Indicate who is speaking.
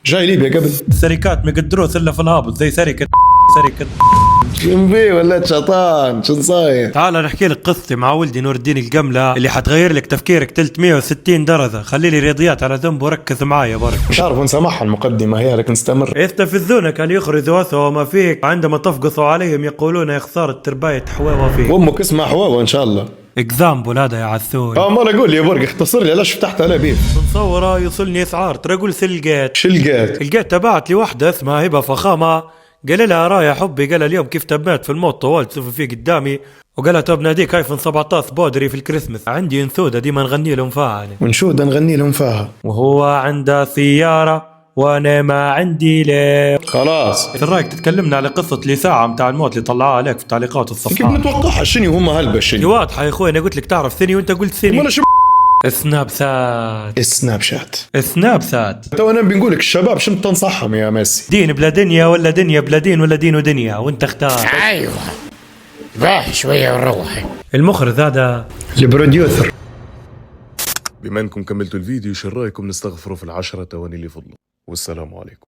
Speaker 1: جاي ليبيا قبل.
Speaker 2: الشركات ما يقدروش الا في الهابط زي شركه
Speaker 1: شنبي ولا شيطان شن صاير؟
Speaker 2: تعال نحكي لك قصتي مع ولدي نور الدين القمله اللي حتغير لك تفكيرك 360 درجه. خلي لي رياضيات على ذنب وركز معايا برك.
Speaker 1: مش عارف وين سمعها المقدمة هي، لكن استمر.
Speaker 2: يستفزونك ان يخرجوا اسوأ ما فيك، عندما تفقصوا عليهم يقولون يا خساره تربايه حواوه فيك.
Speaker 1: وامك اسمها حواوة ان شاء الله.
Speaker 2: اكزامبل هذا يا عسول.
Speaker 1: ما انا اقول يا برق اختصر لي علاش فتحت على بيب.
Speaker 2: نصوره يوصلني اسعار ترى قول سلقات.
Speaker 1: شو لقيت؟
Speaker 2: لقيت تبعت لي واحده اسمها هبه فخامه، قال لها رايا حبي، قال اليوم كيف تميت في الموت طوال تشوف فيه قدامي، وقال لها طب ناديك ايفون 17 بودري في الكريسماس، عندي انثوده ديما نغني لهم فيها أنا.
Speaker 1: ونشود نغني لهم فيها.
Speaker 2: وهو عنده سياره وانا ما عندي ليه.
Speaker 1: خلاص
Speaker 2: ايش رايك تتكلمنا على قصه لي ساعه متاع الموت اللي طلعوها عليك في تعليقات
Speaker 1: كيف
Speaker 2: الصفحات؟
Speaker 1: نتوقعها شنو هم هلبة
Speaker 2: دي
Speaker 1: شنو؟
Speaker 2: واضحه يا اخوي، انا قلت لك تعرف ثاني وانت قلت ثاني.
Speaker 1: ولا شو
Speaker 2: سناب سات.
Speaker 1: السناب شات.
Speaker 2: سناب سات.
Speaker 1: تو انا بنقول لك الشباب شنو تنصحهم يا ميسي؟
Speaker 2: دين بلا دنيا ولا دنيا بلا دين ولا دين ودنيا، وانت اختار.
Speaker 3: ايوه راح شويه ونروح.
Speaker 2: المخرج هذا
Speaker 1: البروديوسر.
Speaker 4: بما انكم كملتوا الفيديو شو رايكم نستغفروا في ال10 ثواني اللي فضلوا، والسلام عليكم.